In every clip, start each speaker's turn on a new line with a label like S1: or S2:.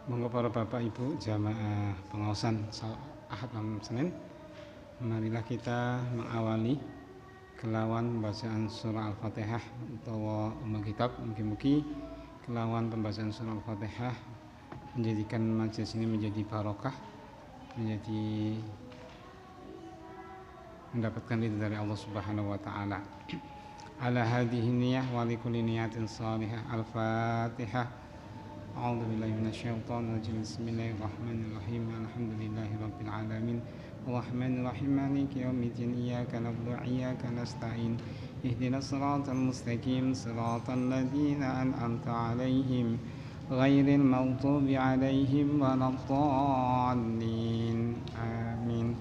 S1: Monggo para Bapak Ibu jamaah pengaosan Ahad lan Senin, marilah kita mengawali kelawan pembacaan surah Al-Fatihah utawa ummul kitab. Mugi-mugi kelawan pembacaan surah Al-Fatihah menjadikan majelis ini menjadi barokah, menjadi mendapatkan ridho dari Allah Subhanahu wa taala. Ala hadhihi niyyah wa likulli niyatin shalihah. Al-Fatihah. A'udzu billahi minasyaitonir rajim. Bismillahirrahmanirrahim. Alhamdulillahi rabbil alamin. Arrahmanir rahim. Maliki yaumiddin. Iyyaka na'budu wa iyyaka nasta'in. Ihdinas siratal mustaqim. Siratal ladzina an'amta 'alaihim ghairil maghdubi 'alaihim waladdallin. Amin.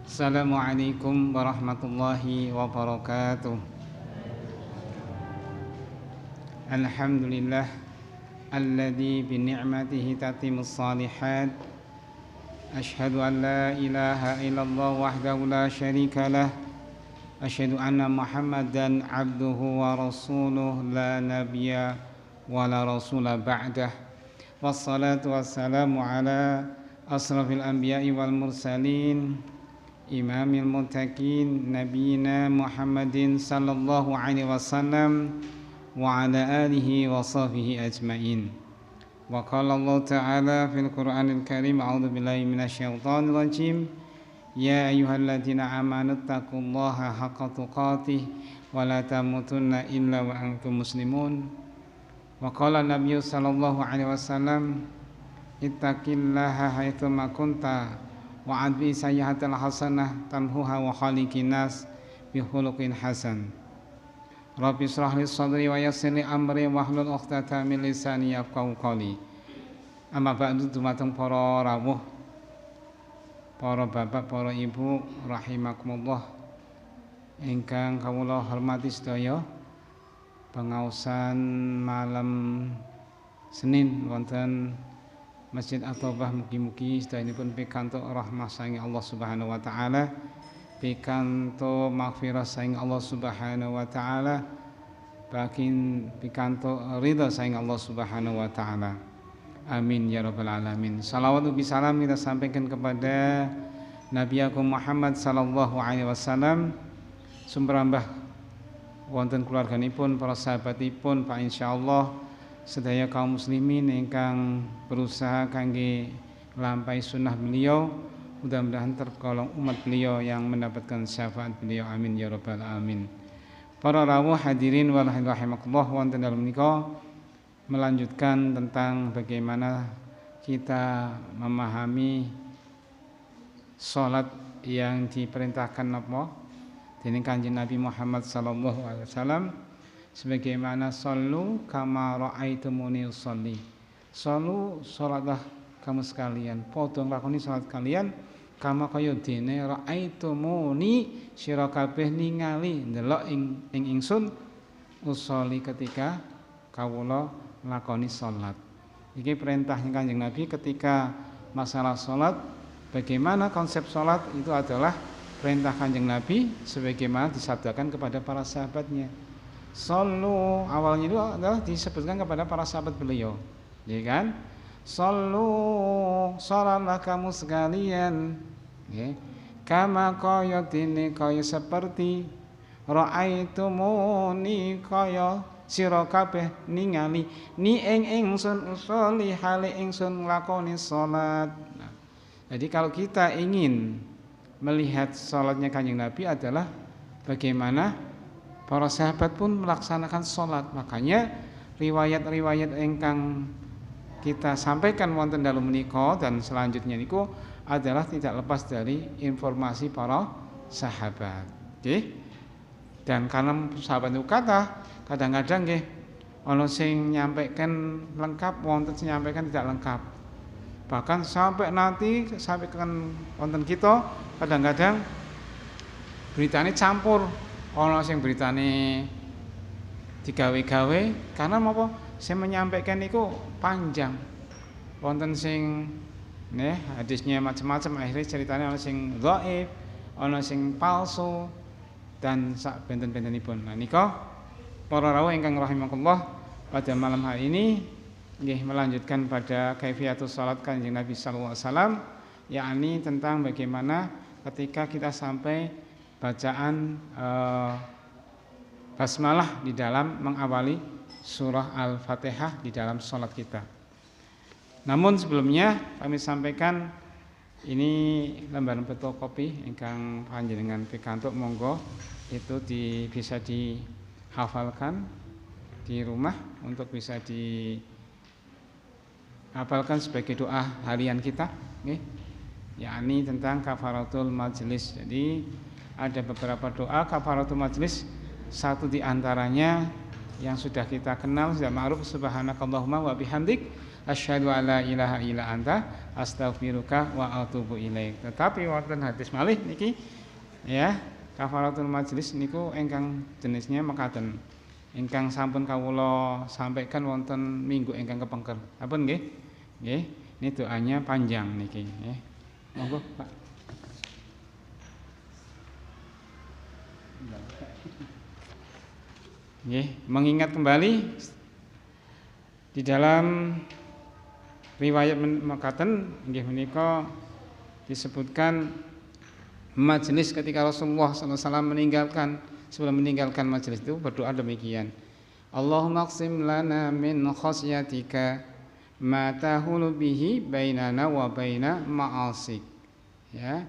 S1: Assalamualaikum warahmatullahi wabarakatuh. Alhamdulillah alladzi bi ni'matihi tatimmus shalihat. Asyhadu an la ilaha illallah wahdahu la syarika lah. Asyhadu anna Muhammadan abduhu wa rasuluh la nabiyya wa la rasula ba'dah. Wassalatu wassalamu ala asrafil anbiya'i wal mursalin imamil muttaqin nabiyina Muhammadin sallallahu alaihi wasallam wa ala alihi wa sahbihi ajma'in. Wa qala Allah ta'ala fil Qur'anil Karim, a'udzu billahi minasyaitonir rajim. Ya ayyuhalladzina amanu taqullaha haqqa tuqatih wa la tamutunna illa wa antum muslimun. Wa qala Nabi sallallahu alaihi wasallam, ittaqillaha haitsu ma kunta wa adbi sayyi'atal hasanah tamhuha wa khaliqin nas bi khuluqin hasan. Rabbi shrah li sadri wa yassir li amri wahlul 'uqdatam min lisani yafqahu qawli. Amma ba'du, dumateng para rawuh, para bapak, para ibu rahimakumullah ingkang kawula hormati sedaya, pengaosan malam Senin wonten Masjid At-Taubah, mugi-mugi sedayanipun pikantuk rahmah saking Allah Subhanahu wa taala, pikanto maghfirah saing Allah Subhanahu wa taala, bakin pikanto ridha saing Allah Subhanahu wa taala. Amin ya rabbal alamin. Salawat ubi salam kita sampaikan kepada Nabi Agung Muhammad sallallahu alaihi wasallam, sumrambah wonten keluarganipun, para sahabatipun, Pak insyaallah sedaya kaum muslimin ingkang berusaha kangge nglampahi sunnah beliau. Mudah-mudahan tergolong umat beliau yang mendapatkan syafaat beliau. Amin ya rabbal alamin. Para rawuh hadirin wal rahimakumullah, wonten dalem menika melanjutkan tentang bagaimana kita memahami salat yang diperintahkan napa dening Kanjeng Nabi Muhammad sallallahu alaihi wasallam, sebagaimana sallu kama raaitumuni usolli. Sallu, salatlah kamu sekalian, padha nglakoni salat kalian kama kaya dene raaitumuni, sira kabeh ningali ndelok ing ingsun usolli ketika kawula nglakoni salat. Iki perintah Kanjeng Nabi ketika masalah salat. Bagaimana konsep salat itu adalah perintah Kanjeng Nabi sebagaimana disabdakan kepada para sahabatnya. Sallu awalnya itu adalah disebutkan kepada para sahabat beliau, ya kan? Sallu, salatlah kamu sekalian, ya. Kama kaya dene kaya seperti raaitumuni kaya sira kabeh ningali ni ing ingsun usolli hale ingsun nglakoni salat. Nah, jadi kalau kita ingin melihat salatnya Kanjeng Nabi adalah bagaimana para sahabat pun melaksanakan salat. Makanya riwayat-riwayat ingkang kita sampaikan wonten dalam menika dan selanjutnya niku adalah tidak lepas dari informasi para sahabat. Nggih. Dan karena sahabat itu kata kadang-kadang nggih ana sing nyampaikan lengkap, wonten sing nyampaikan tidak lengkap. Bahkan sampai nanti sampaikan wonten kita kadang-kadang beritane campur. Ana sing beritane digawe-gawe karena apa? Saya menyampaikan itu panjang, wonten sing hadisnya macam-macam, akhirnya ceritanya ana sing dhaif, ana sing palsu dan sak benten-bentenipun. Nah nika para rawuh ingkang rahimakumullah, pada malam hari ini melanjutkan pada kaifiatus salat Kanjeng Nabi sallallahu alaihi wasallam, yakni tentang bagaimana ketika kita sampai bacaan basmalah di dalam mengawali surah Al-Fatihah di dalam salat kita. Namun sebelumnya kami sampaikan ini lembaran fotokopi ingkang panjenengan pikantuk, monggo itu bisa dihafalkan di rumah untuk bisa dihafalkan sebagai doa harian kita, yakni tentang kafaratul majelis. Jadi ada beberapa doa kafaratul majelis, satu di antaranya yang sudah kita kenal, sudah ma'ruf, subhanakallahumma wa bihamdik asyhadu alla ilaha illa anta astaghfiruka wa atubu ilaik. Tetapi wonten hadis malih niki ya, kafaratul majelis niku ingkang jenisnya mekaten. Ingkang sampun kawula sampaikan wonten minggu ingkang kepengker. Ampun nggih? Nggih, ini doanya panjang niki nggih. Monggo, Pak. Nggih, mengingat kembali di dalam riwayat mekaten nggih menika disebutkan majelis ketika Rasulullah SAW sebelum meninggalkan majelis itu berdoa demikian. Allahumma qsim lana min khasyatika ma tahulu bihi bainana wa baina ma'asik. Ya.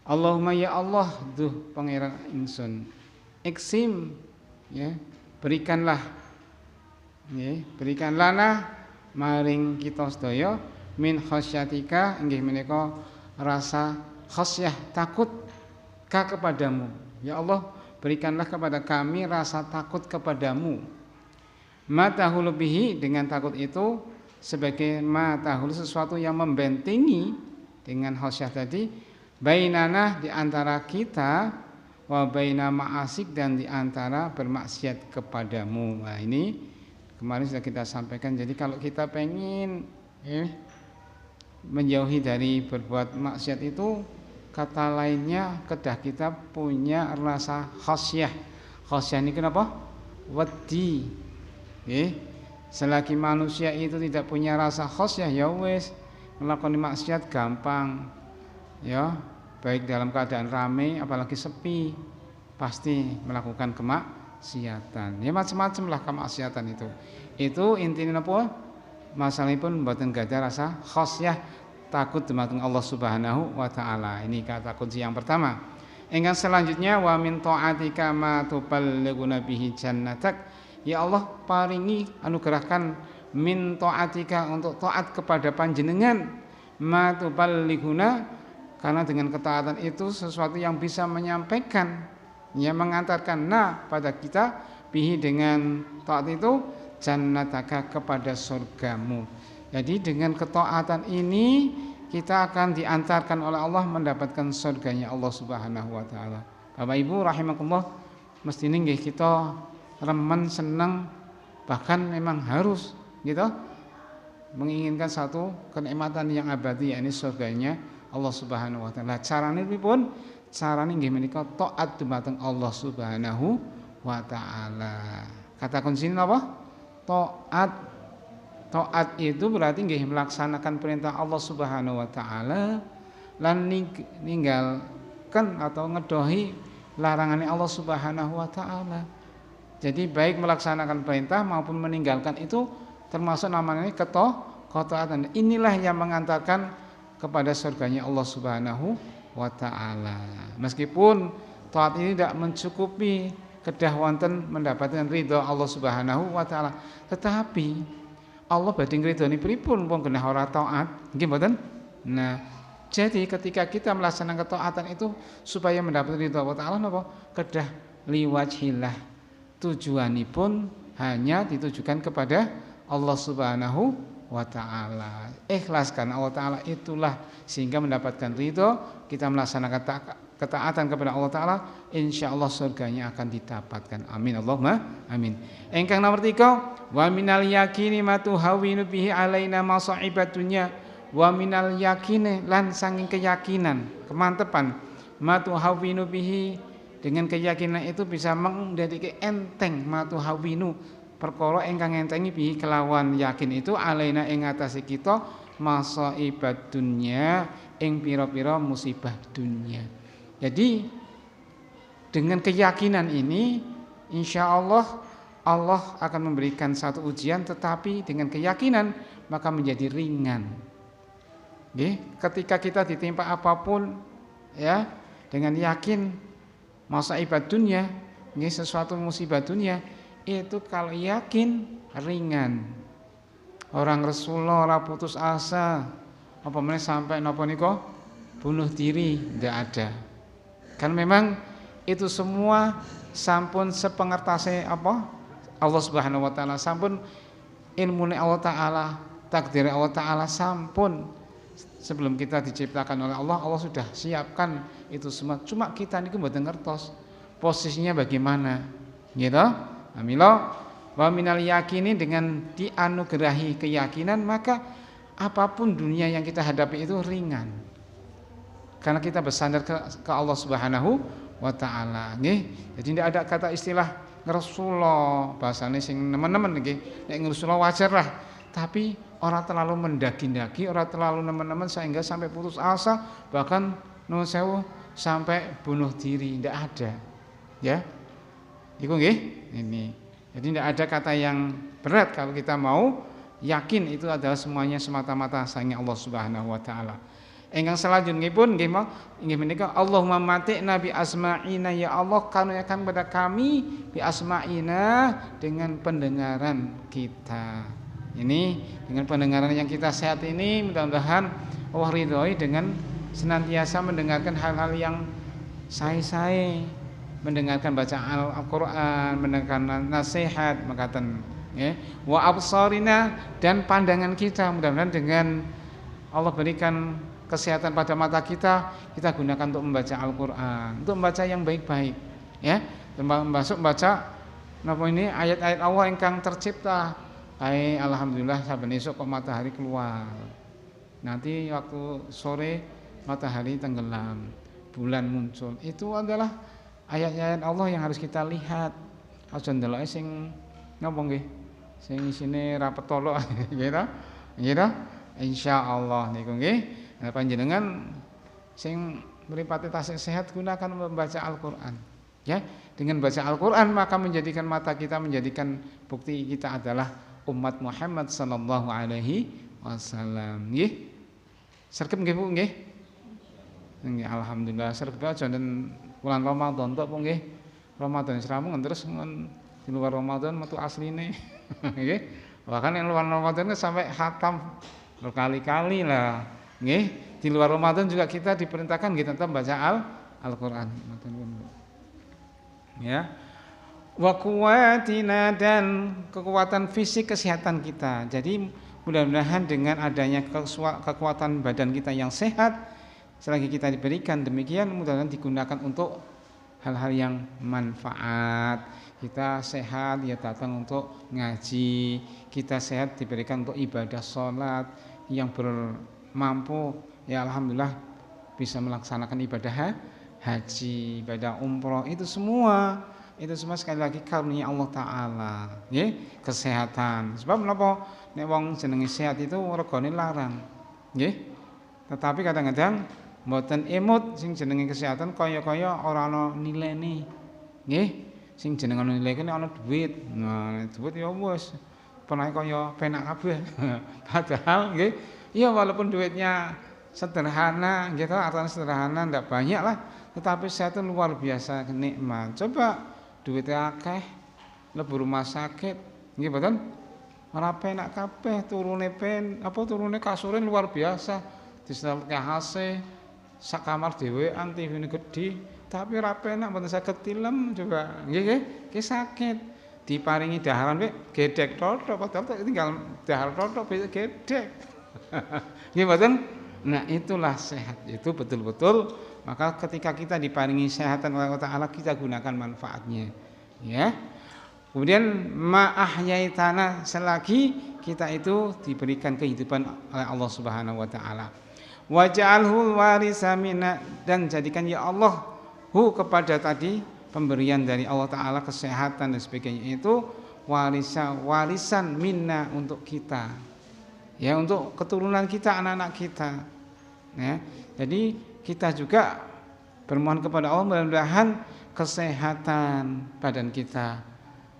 S1: Allahumma ya Allah, duh pangeran ingsun. Iksim, ya, berikanlah, ya, berikan lana maring kita sedaya min khasyatika, inggih menika rasa khasyah, takut kepadamu. Ya Allah, berikanlah kepada kami rasa takut kepadamu. Matahulu bihi, dengan takut itu sebagai matahulu, sesuatu yang membentengi dengan khasyah tadi, bainana, di antara kita, wa baina ma'asik, dan di antara bermaksiat kepadamu. Nah ini kemarin sudah kita sampaikan. Jadi kalau kita pengen menjauhi dari berbuat maksiat itu, kata lainnya kedah kita punya rasa khasyah. Khasyah ini kenapa? Wedi. Selagi manusia itu tidak punya rasa khasyah, ya wis melakukan maksiat gampang. Ya, baik dalam keadaan ramai apalagi sepi, pasti melakukan kemaksiatan. Ya macam-macam lah kemaksiatan itu. Itu intinya apa? Masalahipun mboten gadah rasa khasyah, takut dumateng Allah Subhanahu wa taala. Ini kata kunci yang pertama. Ingkang selanjutnya, wa min ta'atika ma tuballighuna bihi jannatak. Ya Allah, paringi, anugerahkan min ta'atika, untuk taat kepada panjenengan, ma tuballighuna, karena dengan ketaatan itu sesuatu yang bisa menyampaikan, yang mengantarkan pada kita, bihi, dengan taat itu, jannataka, kepada surgamu. Jadi dengan ketaatan ini kita akan diantarkan oleh Allah mendapatkan surganya Allah Subhanahu wa taala. Bapak Ibu rahimakumullah, mestine nggih kita remen, senang, bahkan memang harus gitu menginginkan satu kenikmatan yang abadi, yakni surganya Allah Subhanahu wa taala. Carane pripun? Carane nggih menika taat dumateng Allah Subhanahu wa taala. Kata kuncinya apa? Taat. Taat itu berarti nggih melaksanakan perintah Allah Subhanahu wa taala lan ninggalkan atau ngedohi larangannya Allah Subhanahu wa taala. Jadi baik melaksanakan perintah maupun meninggalkan itu termasuk namanya ketaatan. Inilah yang mengantarkan kepada surganya Allah Subhanahu wa taala. Meskipun taat ini tidak mencukupi kedah wonten mendapatkan ridha Allah Subhanahu wa taala, tetapi Allah badhe ngridhoni pripun wong genah ora taat, nggih mboten? Nah, jadi ketika kita melaksanakan ketaatan itu supaya mendapat ridha Allah taala napa? Kedah liwajhillah. Tujuanipun hanya ditujukan kepada Allah Subhanahu wa taala. Ikhlas karena Allah taala itulah sehingga mendapatkan ridha, kita melaksanakan ketaatan kepada Allah taala, insyaallah surganya akan didapatkan. Amin Allahumma amin. Engkang nomor 3, wa minal yakini ma tuhawinu bihi alaina masaibat dunya. Wa minal yakini, lan sanging keyakinan, kemantepan, ma tuhawinu bihi, dengan keyakinan itu bisa menjadi enteng, ma tuhawinu, perkara ingkang ngentengi bihi kelawan yakin itu alaina ing atase kita masaibad dunya ing pira-pira musibah dunia. Jadi dengan keyakinan ini insyaallah Allah akan memberikan satu ujian, tetapi dengan keyakinan maka menjadi ringan. Ketika kita ditimpa apapun ya dengan yakin masaibad dunya, sesuatu musibah dunia itu kalau yakin ringan. Orang Rasulullah ora putus asa apa meneh sampai napa nika bunuh diri, ndak ada. Kan memang itu semua sampun sepengertase apa Allah Subhanahu wa taala, sampun ilmune Allah taala, takdir Allah taala sampun sebelum kita diciptakan oleh Allah, Allah sudah siapkan itu semua. Cuma kita niku mboten ngertos posisinya bagaimana. Gitu. Amila wa minal yakini, dengan dianugerahi keyakinan maka apapun dunia yang kita hadapi itu ringan. Karena kita bersandar ke Allah Subhanahu wa taala, nggih. Jadi tidak ada kata istilah Rasulullah, bahasane sing nemen-nemen nggih. Nek Rasulullah wajar lah, tapi orang terlalu mendaki-daki, orang terlalu nemen-nemen sehingga sampai putus asa, bahkan nuwun sewu sampai bunuh diri, tidak ada. Ya. Iku nggih, ini. Jadi tidak ada kata yang berat kalau kita mau yakin itu adalah semuanya semata-mata sayangnya Allah Subhanahu wa taala. Ingkang selanjutipun nggih inggih menika Allahumma mati'na bi asma'ina, ya Allah karuniakan kepada kami bi asma'ina dengan pendengaran kita. Ini dengan pendengaran yang kita sehat ini mudah-mudahan Allah ridhoi dengan senantiasa mendengarkan hal-hal yang sae-sae, mendengarkan bacaan Al-Qur'an, mendengarkan nasihat makaten ya. Wa absarina, dan pandangan kita mudah-mudahan dengan Allah berikan kesehatan pada mata kita, kita gunakan untuk membaca Al-Qur'an, untuk membaca yang baik-baik ya. Termasuk membaca napa ini ayat-ayat Allah ingkang tercipta. Alhamdulillah saben esuk kok matahari keluar. Nanti waktu sore matahari tenggelam, bulan muncul. Itu adalah ayat-ayat Allah yang harus kita lihat. Aja ndeloke sing napa nggih? Sing isine ra petolok nggih ta? Nggih ta? Insyaallah niku nggih. Nah, panjenengan sing mripate tasih sehat gunakan membaca Al-Qur'an. Ya, dengan baca Al-Qur'an maka menjadikan mata kita, menjadikan bukti kita adalah umat Muhammad sallallahu alaihi wasallam. Nggih. Sregep nggih Bu nggih. Nggih alhamdulillah sregep aja den bulan Ramadan tok Bu nggih. Ramadan serampung terus di luar Ramadan metu asline. Nggih. Bahkan yang luar Ramadan sampai khatam berkali-kali lah. Nggih, di luar Ramadan juga kita diperintahkan kita tetap baca Al-Qur'an. Ya. Wa quwwatina, dan kekuatan fisik kesehatan kita. Jadi mudah-mudahan dengan adanya kekuatan badan kita yang sehat selagi kita diberikan demikian, mudah-mudahan digunakan untuk hal-hal yang manfaat. Kita sehat ya datang untuk ngaji, kita sehat diberikan untuk ibadah sholat, yang bermampu ya alhamdulillah bisa melaksanakan ibadah haji, ibadah umroh, itu semua sekali lagi karunia Allah taala, nggih, kesehatan. Sebab menapa nek wong jenenge sehat itu regane larang, nggih. Tetapi kadang-kadang mboten emut sing jenenge kesehatan kaya-kaya ora ana nilene, nggih. Sing jenenge nilai kene ana duit. Nah, duit ya wis penae kaya penak kabeh. Padahal nggih, ya walaupun duitnya sederhana gitu, artinya sederhana ndak banyak lah, tetapi sehat itu luar biasa nikmat. Coba duitnya akeh lebu rumah sakit nggih mboten ora penak kabeh, turune kasure luar biasa, disetelke AC sak kamar dhewean, TV-ne gedhi, tapi ora penak mboten saged tilem coba nggih sakit. Diparingi daharan gedhek totok, padahal tinggal dahar totok bisa gedhek. Nggih mboten? Nah, itulah sehat itu betul-betul. Maka ketika kita diparingi kesehatan oleh Allah Ta'ala, kita gunakan manfaatnya ya. Kemudian ma'ahyaitana, selagi kita itu diberikan kehidupan oleh Allah Subhanahu wa taala. Waj'alhu warisa minna, dan jadikan ya Allah kepada tadi pemberian dari Allah Ta'ala kesehatan dan sebagainya itu warisan minna untuk kita. Ya, untuk keturunan kita, anak-anak kita. Ya, jadi kita juga bermohon kepada Allah mudah-mudahan kesehatan badan kita,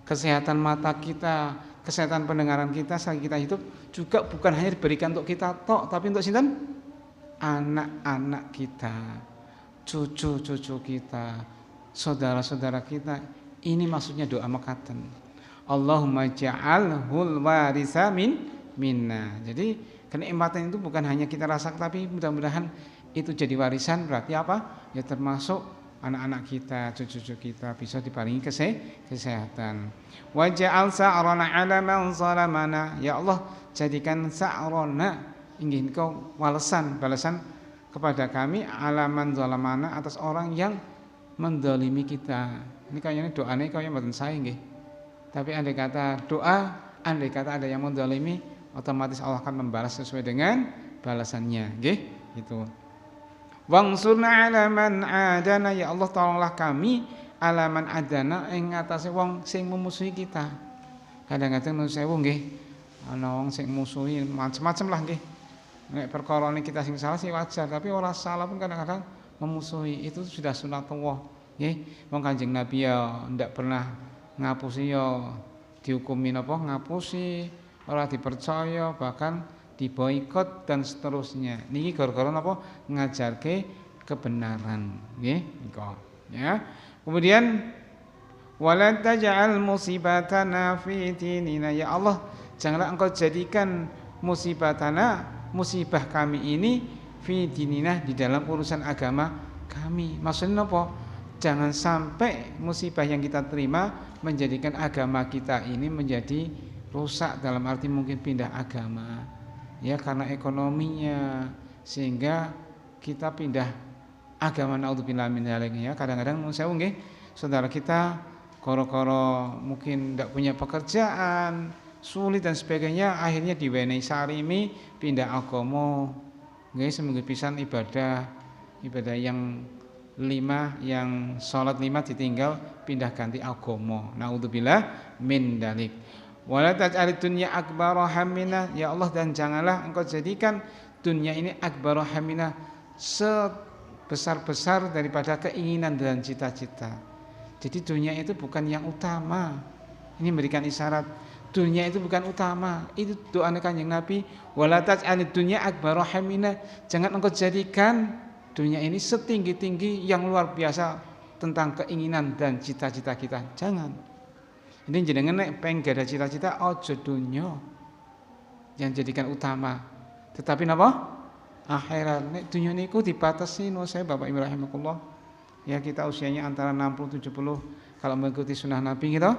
S1: kesehatan mata kita, kesehatan pendengaran kita selagi kita hidup juga bukan hanya diberikan untuk kita tok, tapi untuk sinten? Anak-anak kita, cucu-cucu kita, saudara-saudara kita. Ini maksudnya doa mekaten. Allahumma ja'alhul warisa minna. Jadi kenikmatan itu bukan hanya kita rasakan, tapi mudah-mudahan itu jadi warisan. Berarti apa? Ya termasuk anak-anak kita, cucu-cucu kita bisa diparingi kesehatan. Wa ja'al sa'rana 'ala man zalamana. Ya Allah, jadikan sa'rana inggih engkau balasan kepada kami 'ala man zalamana atas orang yang mendolimi kita. Ini kayaknya doanya kaya mboten sae nggih. Tapi andai kata ada yang mendolimi, otomatis Allah akan membalas sesuai dengan balasannya, nggih, gitu. Wangsurna 'ala man adana, ya Allah tolonglah kami 'ala man adana ing ngatasé wong sing memusuhi kita. Kadang-kadang nuwun sewu nggih, ana wong sing musuhi macam-macam lah nggih. Nek perkara ini kita sing salah sih wajar, tapi ora salah pun kadang-kadang memusuhi itu sudah sunatullah, nggih. Wong Kanjeng Nabi ya ndak pernah ngapusi ya dihukumi napa ngapusi, ora dipercaya, bahkan diboikot dan seterusnya. Niki gara-gara napa ngajarke kebenaran, nggih, nika. Ya. Kemudian wala taj'al musibatana fi dinina, ya Allah, janganlah engkau jadikan musibah kami ini fi dinina di dalam urusan agama kami. Maksudnya apa? Jangan sampai musibah yang kita terima menjadikan agama kita ini menjadi rusak, dalam arti mungkin pindah agama. Ya, karena ekonominya sehingga kita pindah agama, naudzubillah min dzalik. Ya, kadang-kadang saya nggih, saudara kita koro-koro mungkin tidak punya pekerjaan, sulit dan sebagainya, akhirnya diwenehi sarimi pindah agama. Nggih, seminggu pisan ibadah yang 5, yang sholat 5 ditinggal pindah ganti agama. Naudzubillah min dzalik. Wala taj'alid dunya akbara hammina, ya Allah, dan janganlah engkau jadikan dunia ini akbara hammina, sebesar-besar daripada keinginan dan cita-cita. Jadi dunia itu bukan yang utama. Ini memberikan isyarat dunia itu bukan utama. Itu doanya Kanjeng Nabi, wala taj'alid dunya akbara hammina, jangan engkau jadikan dunia ini setinggi-tinggi yang luar biasa tentang keinginan dan cita-cita kita. Jangan. Ini jenengan nek pengen gada cita-cita aja dunya yang jadikan utama. Tetapi napa? Akhirat. Nek dunya niku dibatasi no saya Bapak Ibu rahimakumullah. Ya, kita usianya antara 60 70 kalau mengikuti sunnah Nabi gitu.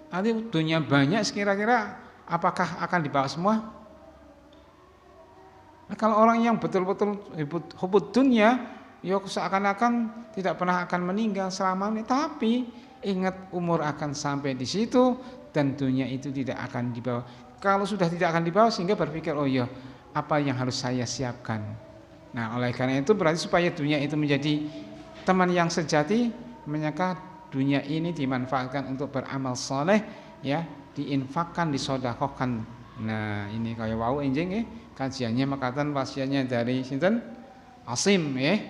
S1: Nanti dunia banyak, kira-kira apakah akan dibawa semua? Nah, kalau orang yang betul-betul hubud dunia, ya seakan-akan tidak pernah akan meninggal selamanya, tapi ingat umur akan sampai di situ dan dunia itu tidak akan dibawa. Kalau sudah tidak akan dibawa sehingga berpikir, oh iya, apa yang harus saya siapkan. Nah, oleh karena itu berarti supaya dunia itu menjadi teman yang sejati, maka dunia ini dimanfaatkan untuk beramal soleh, ya, diinfakkan, disodakohkan. Nah, ini kayak wau enjing kajiannya makatan wasiatnya dari sinten Asim ya.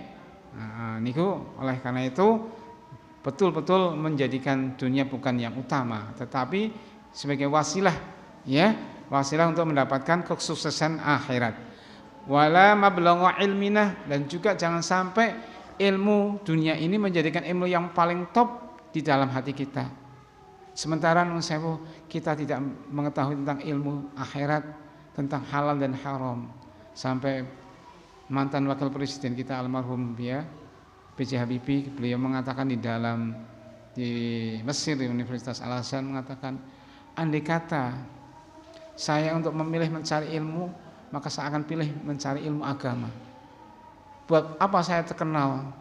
S1: Nah, niku oleh karena itu betul-betul menjadikan dunia bukan yang utama, tetapi sebagai wasilah, ya, wasilah untuk mendapatkan kesuksesan akhirat. Wala mablagha ilminah, dan juga jangan sampai ilmu dunia ini menjadikan ilmu yang paling top di dalam hati kita. Sementara kita tidak mengetahui tentang ilmu akhirat, tentang halal dan haram. Sampai mantan wakil presiden kita almarhum ya B.J. Habibie, beliau mengatakan di Mesir, di Universitas Al-Azhar, mengatakan, andai kata saya untuk memilih mencari ilmu, maka saya akan pilih mencari ilmu agama. Buat apa saya terkenal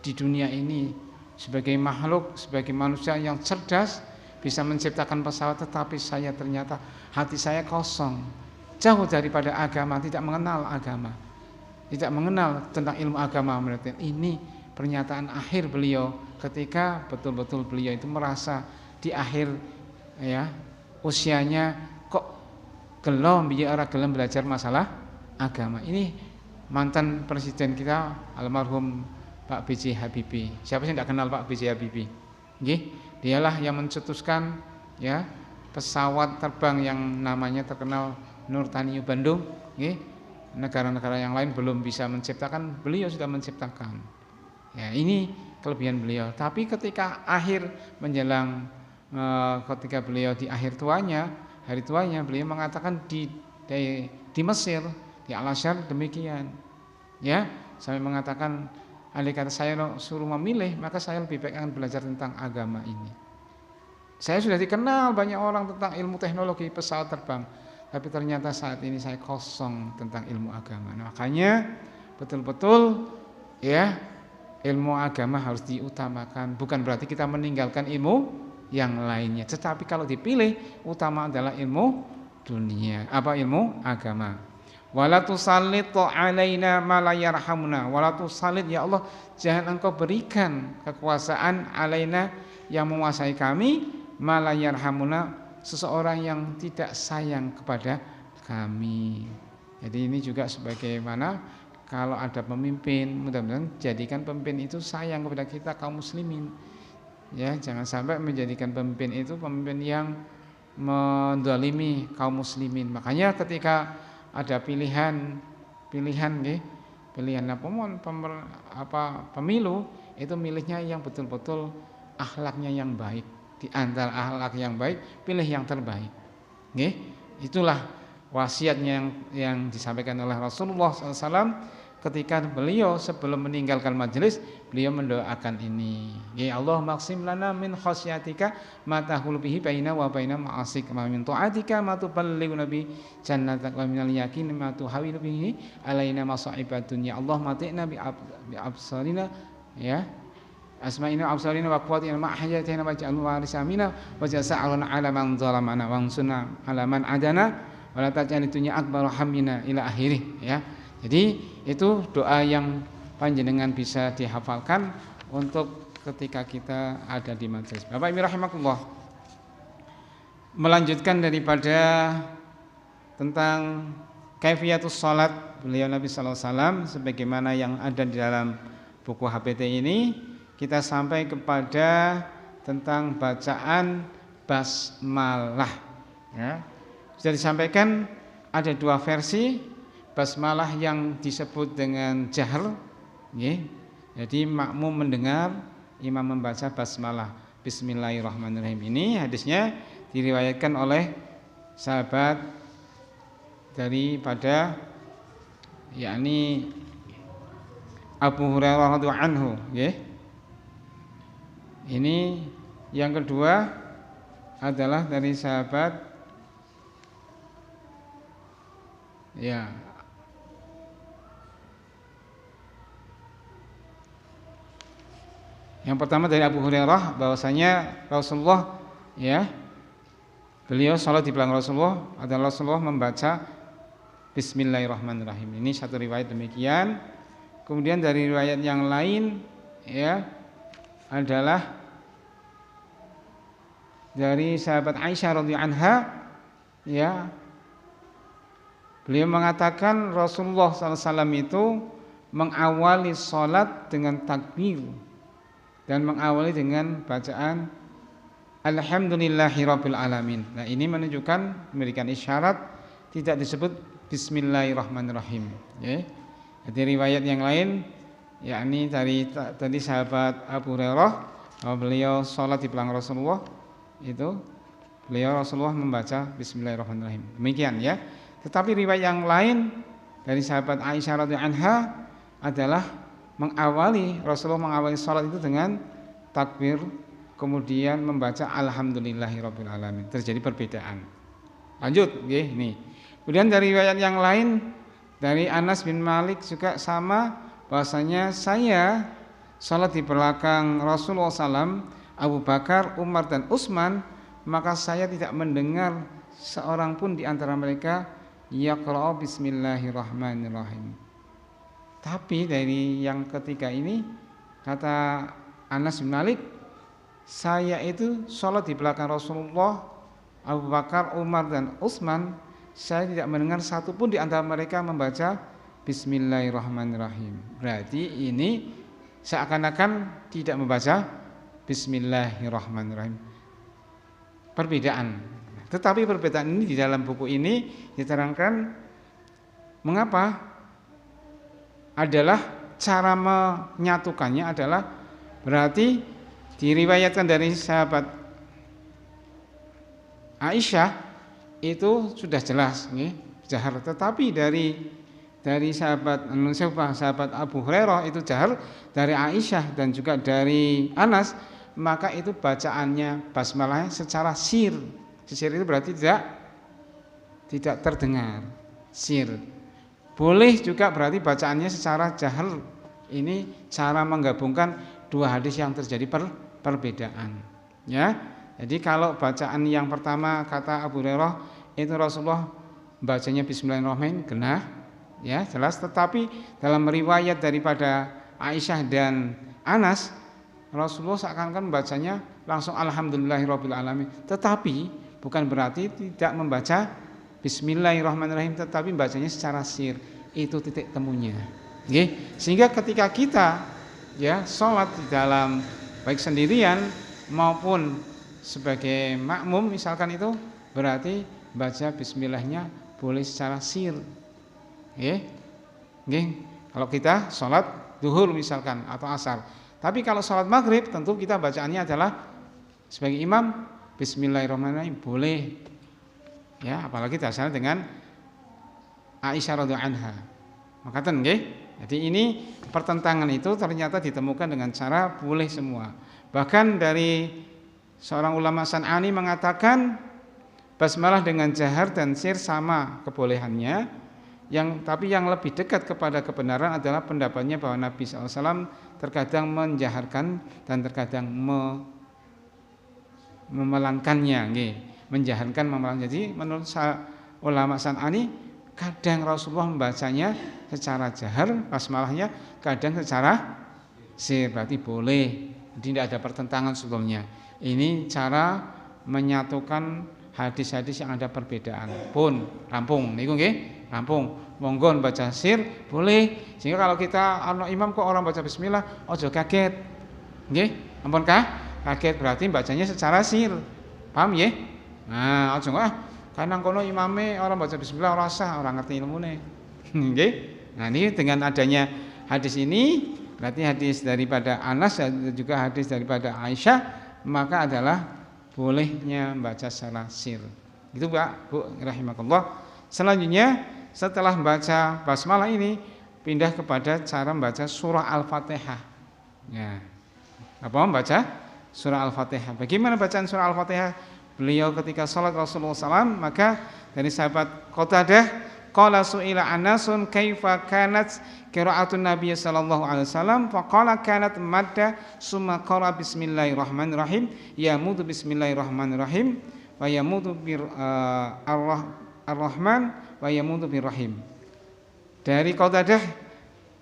S1: di dunia ini sebagai makhluk, sebagai manusia yang cerdas, bisa menciptakan pesawat, tetapi saya ternyata hati saya kosong, jauh daripada agama, tidak mengenal agama, tidak mengenal tentang ilmu agama. Ini pernyataan akhir beliau ketika betul-betul beliau itu merasa di akhir ya usianya kok gelem belajar masalah agama. Ini mantan presiden kita almarhum Pak B.J. Habibie. Siapa sih tidak kenal Pak B.J. Habibie? Nggih, dialah yang mencetuskan ya pesawat terbang yang namanya terkenal Nurtanio Bandung, nggih. Negara-negara yang lain belum bisa menciptakan, beliau sudah menciptakan. Ya, ini kelebihan beliau. Tapi ketika akhir menjelang ketika beliau di akhir tuanya, hari tuanya, beliau mengatakan di Mesir, di Al-Azhar demikian. Ya, sampai mengatakan andai kata saya suruh memilih, maka saya lebih baik akan belajar tentang agama ini. Saya sudah dikenal banyak orang tentang ilmu teknologi pesawat terbang, tapi ternyata saat ini saya kosong tentang ilmu agama. Nah, makanya betul-betul ya ilmu agama harus diutamakan. Bukan berarti kita meninggalkan ilmu yang lainnya. Tetapi kalau dipilih utama adalah ilmu dunia, ilmu agama. Wala tusallitu alaina ma la yarhamuna. Wala tusallit, ya Allah, jangan Engkau berikan kekuasaan alaina yang menguasai kami, ma la yarhamuna, seseorang yang tidak sayang kepada kami. Jadi ini juga sebagaimana kalau ada pemimpin, mudah-mudahan jadikan pemimpin itu sayang kepada kita kaum muslimin. Ya, jangan sampai menjadikan pemimpin itu pemimpin yang menzalimi kaum muslimin. Makanya ketika ada pilihan pemilu, itu milihnya yang betul-betul akhlaknya yang baik. Di antara akhlak yang baik, pilih yang terbaik. Nggih, itulah wasiatnya yang disampaikan oleh Rasulullah SAW. Ketika beliau sebelum meninggalkan majelis, beliau mendoakan ini. Ya Allah, maksim lana min khasyatika ma tahulu bihi baina wa baina ma'asik, ma min ta'atika ma tuballighuna bi jannatak, wa minal yaqin ma tuhawilu bihi alaina masa'ibad dunya. Allah mati'na bi absarina ya asma'ina absarina wa quwwatina ma ahyatina wa ja'alna warisamina wa jaza'alna ala man zalamana wa ansuna ala man adana wa la taj'al dunya akbar hammina ila akhirih ya. Jadi itu doa yang panjenengan bisa dihafalkan untuk ketika kita ada di majelis. Bapak Ibu rahimakumullah. Melanjutkan daripada tentang kaifiyatus salat beliau Nabi sallallahu alaihi wasallam sebagaimana yang ada di dalam buku HPT ini, kita sampai kepada tentang bacaan basmalah ya. Sudah disampaikan ada dua versi. Basmalah yang disebut dengan jahr, jadi makmum mendengar imam membaca basmalah Bismillahirrahmanirrahim. Ini hadisnya diriwayatkan oleh sahabat daripada yakni Abu Hurairah radhiyallahu anhu. Ini yang kedua adalah dari sahabat ya. Yang pertama dari Abu Hurairah bahwasanya Rasulullah ya beliau salat di belakang Rasulullah, adalah Rasulullah membaca Bismillahirrahmanirrahim. Ini satu riwayat demikian. Kemudian dari riwayat yang lain ya adalah dari sahabat Aisyah radhiyallahu anha ya, beliau mengatakan Rasulullah SAW itu mengawali salat dengan takbir dan mengawali dengan bacaan Alhamdulillahirabbil alamin. Nah, ini menunjukkan memberikan isyarat tidak disebut Bismillahirrahmanirrahim. Ya. Jadi riwayat yang lain yakni dari tadi sahabat Abu Hurairah bahwa beliau salat di belakang Rasulullah itu Rasulullah membaca Bismillahirrahmanirrahim. Demikian ya. Tetapi riwayat yang lain dari sahabat Aisyah radhiyallahu anha adalah Rasulullah mengawali salat itu dengan takbir, kemudian membaca Alhamdulillahirabbil alamin. Terjadi perbedaan. Lanjut, nih. Kemudian dari riwayat yang lain dari Anas bin Malik juga sama, bahwasanya saya salat di belakang Rasulullah SAW, Abu Bakar, Umar dan Utsman, maka saya tidak mendengar seorang pun di antara mereka yaqra Bismillahirrahmanirrahim. Tapi dari yang ketiga ini kata Anas bin Malik, saya itu sholat di belakang Rasulullah Abu Bakar, Umar dan Utsman, saya tidak mendengar satupun di antara mereka membaca Bismillahirrahmanirrahim. Berarti ini seakan-akan tidak membaca Bismillahirrahmanirrahim. Perbedaan. Tetapi perbedaan ini di dalam buku ini diterangkan mengapa adalah cara menyatukannya adalah berarti diriwayatkan dari sahabat Aisyah itu sudah jelas jahar, tetapi dari sahabat Abu Hurairah itu jahar, dari Aisyah dan juga dari Anas, maka itu bacaannya basmalahnya secara sir. Sir itu berarti tidak terdengar. Sir. Boleh juga berarti bacaannya secara jahar. Ini cara menggabungkan dua hadis yang terjadi perbedaan. Ya. Jadi kalau bacaan yang pertama kata Abu Hurairah itu Rasulullah bacanya Bismillahirrahmanirrahim genah, ya jelas. Tetapi dalam riwayat daripada Aisyah dan Anas, Rasulullah seakan-akan membacanya langsung Alhamdulillahirabbil alamin. Tetapi bukan berarti tidak membaca Bismillahirrahmanirrahim, tetapi bacanya secara sir. Itu titik temunya. Oke? Sehingga ketika kita ya sholat di dalam baik sendirian maupun sebagai makmum misalkan itu berarti baca bismillahnya boleh secara sir. Kalau kita sholat duhur misalkan atau asar. Tapi kalau sholat maghrib tentu kita bacaannya adalah sebagai imam Bismillahirrahmanirrahim boleh. Ya, apalagi dasarnya dengan Aisyah radhiyallahu anha. Makaten nggih. Jadi ini pertentangan itu ternyata ditemukan dengan cara boleh semua. Bahkan dari seorang ulama San'ani mengatakan basmalah dengan jahar dan sir sama kebolehannya. Tapi yang lebih dekat kepada kebenaran adalah pendapatnya bahwa Nabi SAW terkadang menjaharkan dan terkadang memelangkannya. Menjaharkan, memelangkan. Jadi menurut ulama San'ani kadang Rasulullah membacanya secara jahar basmalahnya, kadang secara sir, berarti boleh. Jadi tidak ada pertentangan sebelumnya. Ini cara menyatukan hadis-hadis yang ada perbedaan. Pun rampung niku nggih, rampung. Monggo baca sir boleh. Sehingga kalau kita ana imam kok orang baca bismillah, ojo kaget. Nggih, ampun kaget berarti bacanya secara sir. Paham nggih? Nah, ojo nang kono imame orang baca bismillah ora sah, orang ngerti ilmune. Nggih. Nah, ini dengan adanya hadis ini berarti hadis daripada Anas dan juga hadis daripada Aisyah, maka adalah bolehnya membaca secara sir. Gitu Pak, Bu, rahimakallah. Selanjutnya setelah membaca basmalah ini pindah kepada cara membaca surah Al-Fatihah. Ya. Apa membaca surah Al-Fatihah? Bagaimana bacaan surah Al-Fatihah? Beliau ketika salat Rasulullah SAW, maka dari sahabat Qatadah qala su'ila Anasun kaifa kanat qira'atun Nabi sallallahu alaihi wasallam faqala kanat madda summa qara bismillahirrahmanirrahim yamudu bismillahirrahmanirrahim wa yamudu bir ar-rahman wa yamudu birrahim. Dari Qatadah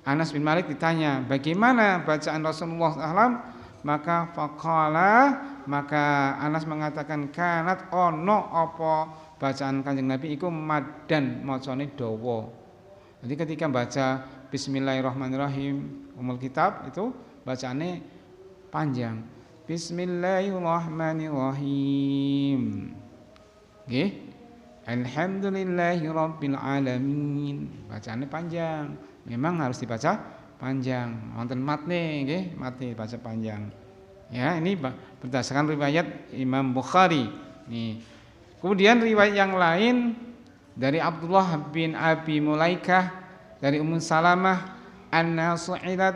S1: Anas bin Malik ditanya bagaimana bacaan Rasulullah SAW, maka Anas mengatakan kanat ono apa bacaan Kanjeng Nabi iku maddan macane dawa. Jadi ketika baca Bismillahirrahmanirrahim Ummul Kitab itu bacaannya panjang. Bismillahirrahmanirrahim. Nggih. Alhamdulillahirabbil alamin. Bacaannya panjang. Memang harus dibaca panjang. Wonten matne nggih, matne baca panjang. Ya, ini berdasarkan riwayat Imam Bukhari. Nih. Kemudian riwayat yang lain dari Abdullah bin Abi Mulaikah dari Ummu Salamah anna su'ilat.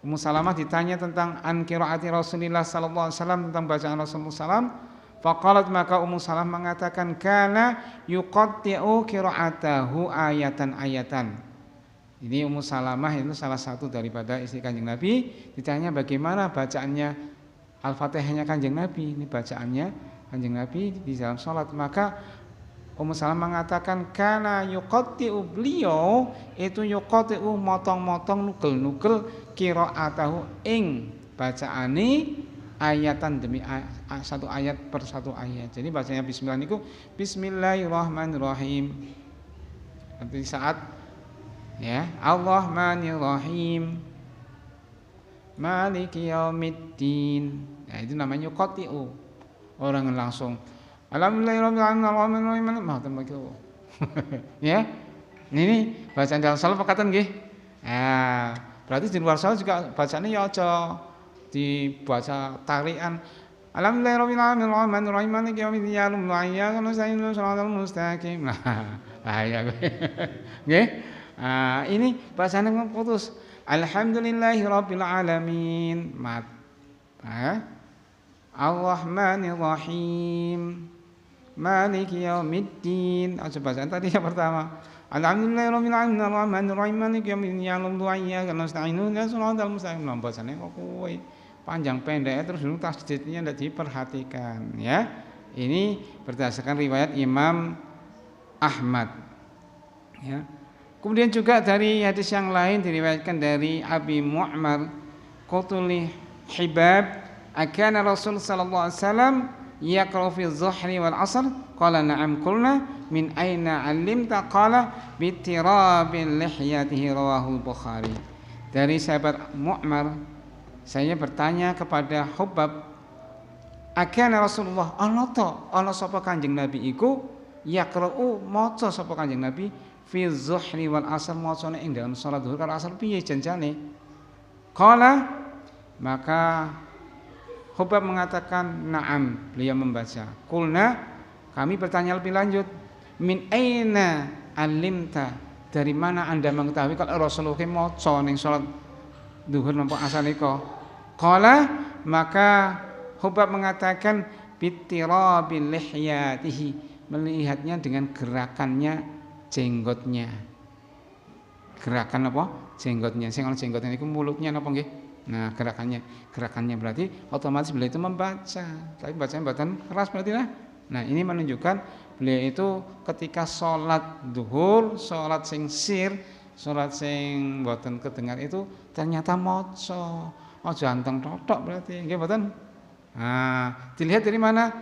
S1: Ummu Salamah ditanya tentang an qiraati Rasulillah sallallahu alaihi wasallam, tentang bacaan Rasulullah sallam. Faqalat, maka Ummu Salamah mengatakan kana yuqatti'u qiraatahu ayatan-ayatan. Ini Ummu Salamah itu salah satu daripada istri Kanjeng Nabi. Ditanya bagaimana bacaannya Al-Fatihahnya Kanjeng Nabi. Ini bacaannya Kanjeng Nabi di dalam sholat. Maka Ummu Salamah mengatakan kana yuqatti'u, beliau itu yuqatti'u motong-motong nugel-nugel qira'atahu ing bacaane ayatan demi satu ayat per satu ayat. Jadi bacanya bismillah niku bismillahirrahmanirrahim. Nanti saat ya Ar-Rahmanir-Rahim Maliki yaumiddin. Nah, itu namanya yuqati'u. Orang langsung alhamdulillahirrahmanirrahim. Ya. Ini bacaan dalam salat pekatan nggih. Nah, berarti di luar salat juga bacanya ya aja dibaca tarian. Alhamdulillahirrahmanirrahim maliki yaumiddin iyyaka nasta'inu shiratal mustaqim. Nah, bahaya kowe. Nggih. Ini bacanya putus. Alhamdulillahirabbil alamin. Mat. Ar-Rahmanir-Rahim. Maliki yaumiddin. Bacaan tadi yang pertama. Alhamdulillahirabbil alamin ar-Rahmanir-Rahim maliki yaumiddin iyyaka nasta'inu shiratal mustaqim. Bacane kok kowe panjang pendek terus dulu tasdidnya tidak diperhatikan ya. Ini berdasarkan riwayat Imam Ahmad ya. Kemudian juga dari hadis yang lain diriwayatkan dari Abi Mu'mar Qutuli Hibab akana Rasul sallallahu alaihi wasallam yaqra fi dhuhri wal 'asr qala na'am qulna min aina 'allimta qala bitirabil lihyatihi rawahu Bukhari. Dari sahabat Mu'mar, saya bertanya kepada Hubab, akana Rasulullah ana sapa Kanjeng Nabi iku yaqra'u maca sapa Kanjeng Nabi fi dhuhri wal 'asr macane ing dalam salat zuhur karo asar piye janjane? Qala, maka Hubab mengatakan na'am, beliau membaca. Qulna, kami bertanya lebih lanjut, min aina alimta, dari mana Anda mengetahui kalau Rasulullah maca ning salat zuhur napa asar nika? Qala, maka Hubab mengatakan bitirabil lihyatihi, melihatnya dengan gerakannya jenggotnya. Gerakan apa? Jenggotnya. Sing ana jenggotnya niku mulutnya napa nggih? Nah, gerakannya berarti otomatis beliau itu membaca. Tapi bacanya bacaan keras berarti lah. Nah, ini menunjukkan beliau itu ketika sholat zuhur, sholat sing sir, sholat sing mboten kedengar itu ternyata maca. Aja anteng totok berarti. Nggih mboten? Nah, dilihat dari mana?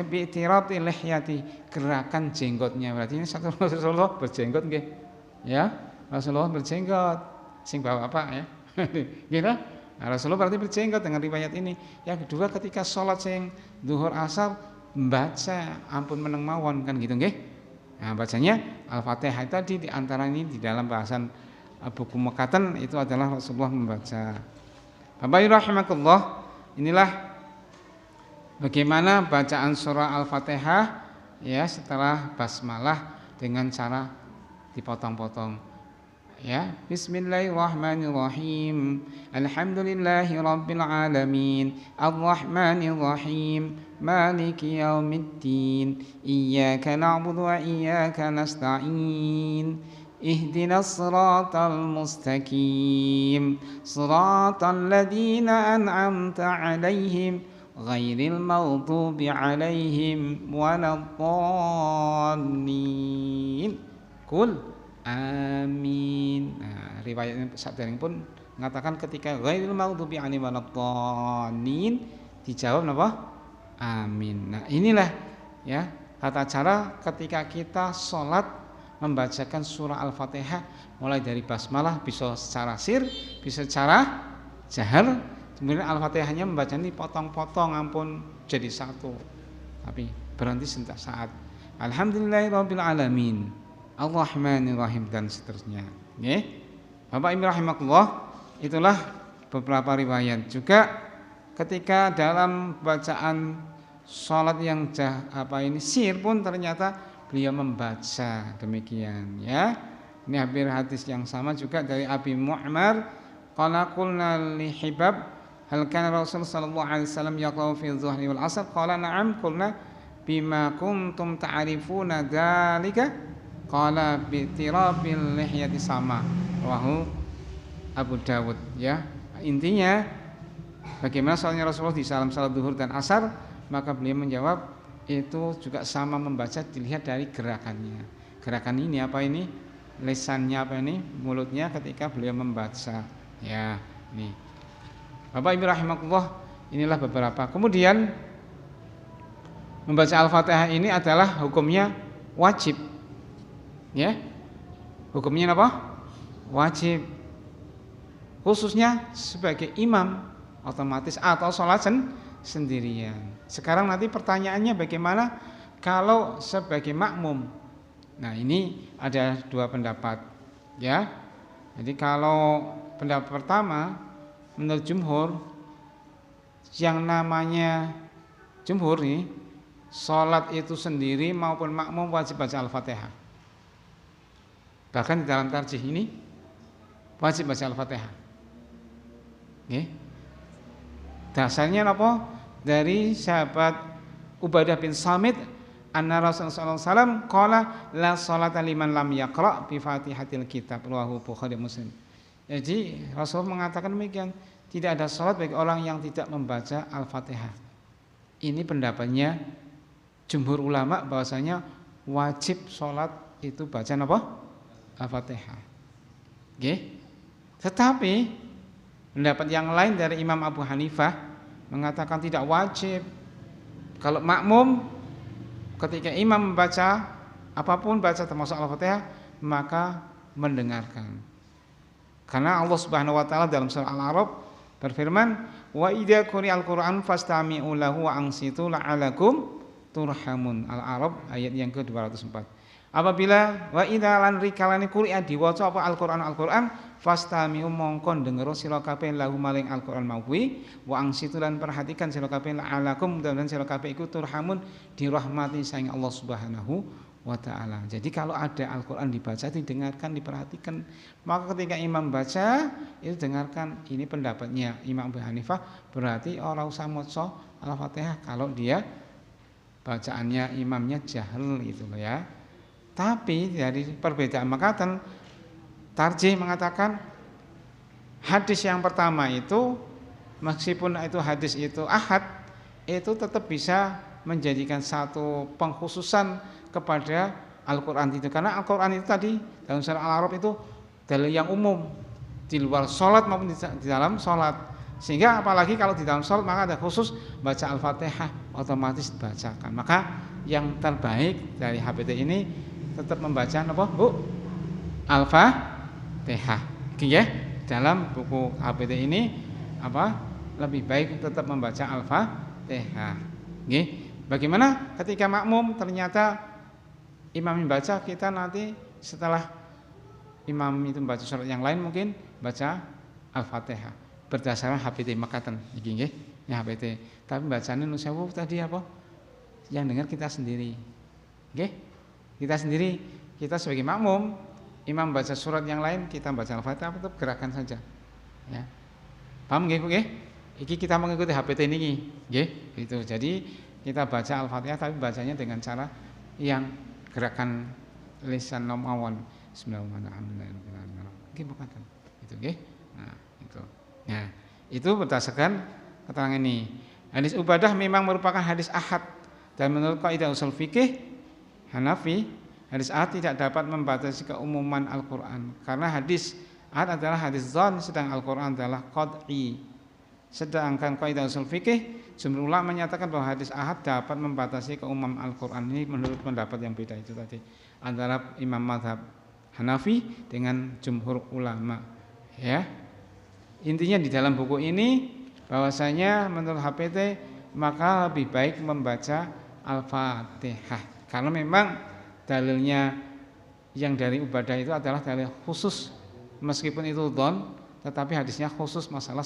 S1: Bi tirati lihyati, gerakan jenggotnya. Berarti ini satu Rasulullah berjenggot nggih. Ya, Rasulullah berjenggot. Sing bawa apa ya? Gitu? Nah, Rasulullah berarti berjenggot dengan riwayat ini. Yang kedua ketika sholat sing zuhur asar membaca ampun meneng mawon kan gitu nggih. Nah, bacanya Al-Fatihah tadi di antara ini di dalam bahasan buku Mekatan itu adalah Rasulullah membaca. Bapak Ibu rahimakumullah, inilah bagaimana bacaan surah Al-Fatihah ya setelah basmalah dengan cara dipotong-potong. Ya, bismillahirrahmanirrahim. Alhamdulillahirabbil alamin. Arrahmanirrahim. Maliki yaumiddin. Iyyaka na'budu wa iyyaka nasta'in. Ihdinas siratal mustaqim. Siratal ladzina an'amta 'alaihim ghairil maghdubi 'alaihim waladdallin. Qul amin. Nah, riwayatnya sadering pun mengatakan ketika ghairil maghdubi 'alaihim waladdallin dijawab napa? Amin. Nah, inilah ya tata cara ketika kita sholat membacakan surah Al-Fatihah mulai dari basmalah bisa secara sir, bisa secara jahar. Kemudian Al-Fatihahnya membacanya potong-potong ampun jadi satu. Tapi berhenti saat Alhamdulillahirabbil alamin. Ar-Rahmanir-Rahim dan seterusnya. Nggih. Bapak Ibu rahimakumullah, itulah beberapa riwayat. Juga ketika dalam bacaan salat yang sir pun ternyata beliau membaca demikian ya. Ini hampir hadis yang sama juga dari Abi Mu'mar qala qulna li Hibab hal kana Rasul sallallahu alaihi wasallam yaqra'u fi dhuhri wal 'asr qala na'am qulna bima kuntum ta'rifuna dzalika qala bi tirabil lihyati sama rawahu Abu Dawud ya. Intinya bagaimana soalnya Rasulullah di salam salat zuhur dan asar, maka beliau menjawab itu juga sama membaca dilihat dari gerakannya. Gerakan ini apa ini? Lisannya apa ini? Mulutnya ketika beliau membaca. Ya, ini. Bapak Ibu rahimakumullah, Inilah beberapa. Kemudian membaca Al-Fatihah ini adalah hukumnya wajib. Ya. Hukumnya apa? Wajib. Khususnya sebagai imam otomatis atau sholat sendirian. Sekarang nanti pertanyaannya bagaimana kalau sebagai makmum? Nah, ini ada dua pendapat, ya. Jadi kalau pendapat pertama menurut jumhur, yang namanya jumhur nih, sholat itu sendiri maupun makmum wajib baca Al-Fatihah. Bahkan di dalam tarjih ini wajib baca Al-Fatihah. Oke. Dasarnya apa? Dari sahabat Ubadah bin Samit, anna Rasulullah SAW qala la sholata liman lam yaqra bi Fatihatil Kitab, rawahu Bukhari Muslim. Jadi Rasul mengatakan demikian, tidak ada sholat bagi orang yang tidak membaca Al-Fatihah. Ini pendapatnya jumhur ulama bahwasanya wajib sholat itu baca apa? Al-Fatihah. Oke. Tetapi pendapat yang lain dari Imam Abu Hanifah mengatakan tidak wajib. Kalau makmum ketika imam membaca apapun baca termasuk Al-Fatihah maka mendengarkan. Karena Allah Subhanahu wa taala dalam surah Al-A'raf berfirman, "Wa idza quri'al Qur'an fastami'u lahu wa ansitu la'alakum turhamun." Al-A'raf ayat yang ke-204. Apabila wa idza lan rikalane quri'a diwaca apa Al-Qur'an fastami'u mongkon dengero sira kabeh lahu maring Al-Qur'an mau kuwi wa angsitu lan perhatikan sira kabeh la'alakum dan sira kabeh iku turhamun dirahmati saing Allah Subhanahu wa taala. Jadi kalau ada Al-Qur'an dibaca didengarkan, diperhatikan. Maka ketika imam baca itu dengarkan. Ini pendapatnya Imam Abu Hanifah, berarti orang usah maca Al-Fatihah kalau dia bacaannya imamnya jahil gitu loh ya. Tapi dari perbedaan makatan tarjih mengatakan hadis yang pertama itu meskipun itu hadis itu ahad itu tetap bisa menjadikan satu pengkhususan kepada Al-Qur'an itu, karena Al-Qur'an itu tadi dalam surah Al-A'raf itu dalil yang umum di luar sholat maupun di dalam sholat, sehingga apalagi kalau di dalam sholat maka ada khusus baca Al-Fatihah otomatis dibacakan. Maka yang terbaik dari HPT ini tetap membaca apa? Bu? Al-Fatihah. Oke ya. Dalam buku HPT ini apa? Lebih baik tetap membaca Al-Fatihah. Oke. Bagaimana ketika makmum ternyata imam membaca, kita nanti setelah imam itu membaca surat yang lain mungkin baca Al-Fatihah berdasarkan HPT makatan iki nggih. Ya HPT. Tapi bacanya nu sewu tadi apa? Yang dengar kita sendiri. Oke? Kita sendiri, kita sebagai makmum, imam baca surat yang lain, kita baca Al-Fatihah tetap gerakan saja. Ya. Paham nggih, Bu nggih? Iki kita mengikuti HPT niki, nggih. Itu. Jadi kita baca Al-Fatihah tapi bacanya dengan cara yang gerakan lisan mawon. Bismillahirrahmanirrahim. Nggih, bukan. Itu nggih. Nah, itu. Nah, itu berdasarkan keterangan ini. Hadis Ubadah memang merupakan hadis ahad dan menurut kaidah usul fikih Hanafi, hadis ahad tidak dapat membatasi keumuman Al-Quran, karena hadis ahad adalah hadis dzan, sedang Al-Quran adalah qad'i. Sedangkan kaidah usul fikih jumhur ulama menyatakan bahwa hadis ahad dapat membatasi keumuman Al-Quran. Ini menurut pendapat yang beda itu tadi antara Imam Mazhab Hanafi dengan jumhur ulama. Ya, intinya di dalam buku ini bahwasanya menurut HPT maka lebih baik membaca Al-Fatihah. Karena memang dalilnya yang dari Ubadah itu adalah dalil khusus, meskipun itu dhon, tetapi hadisnya khusus masalah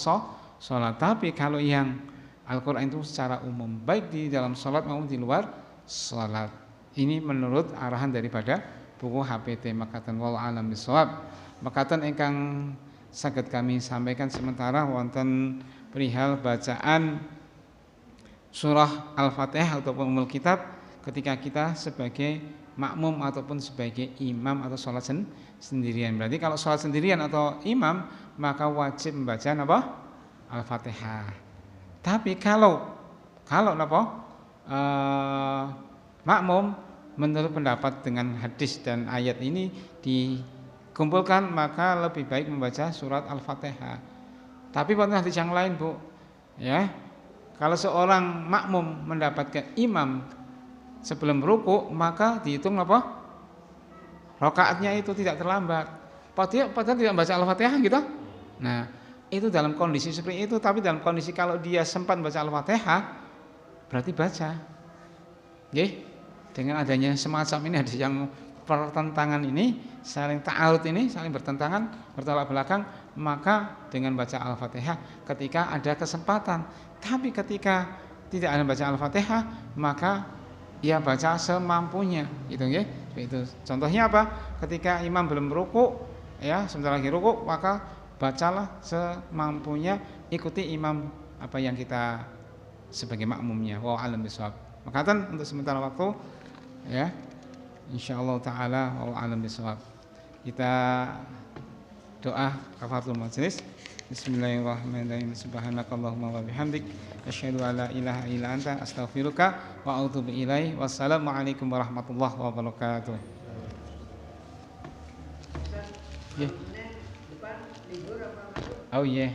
S1: sholat. Tapi kalau yang Al-Quran itu secara umum, baik di dalam sholat maupun di luar sholat. Ini menurut arahan daripada buku HPT Makatan wal alam bisawab. Makatan ingkang saged kami sampaikan sementara wonten perihal bacaan surah Al-Fatihah ataupun Ummul Kitab ketika kita sebagai makmum ataupun sebagai imam atau sholat sendirian. Berarti kalau sholat sendirian atau imam maka wajib membaca apa? Al-Fatihah. Tapi kalau apa? Makmum menurut pendapat dengan hadis dan ayat ini dikumpulkan maka lebih baik membaca surat Al-Fatihah. Tapi pada hadis yang lain, Bu, ya, Kalau seorang makmum mendapatkan imam sebelum ruku, maka dihitung apa? Rakaatnya itu tidak terlambat. Padahal tidak baca Al-Fatihah gitu. Nah, itu dalam kondisi seperti itu. Tapi dalam kondisi kalau dia sempat baca Al-Fatihah, berarti baca. Oke? Dengan adanya semacam ini, ada yang pertentangan ini, saling ta'arud ini, saling bertentangan, bertolak belakang, maka dengan baca Al-Fatihah ketika ada kesempatan. Tapi ketika tidak ada baca Al-Fatihah, maka ia baca semampunya, gitu ya. Itu contohnya apa? Ketika imam belum ruku, ya, sebentar lagi ruku, maka bacalah semampunya, ikuti imam apa yang kita sebagai makmumnya. Wa a'lam bishawab. Maka untuk sementara waktu, ya, insyaallah taala wa a'lam bishawab. Kita doa kafaratul majelis. Bismillahirrahmanirrahim. Subhanakallahumma wa bihamdik asyhadu an la ilaha illa anta astaghfiruka wa atubu ilaik. Wassalamualaikum warahmatullahi wabarakatuh. Yeah. Oh yeah.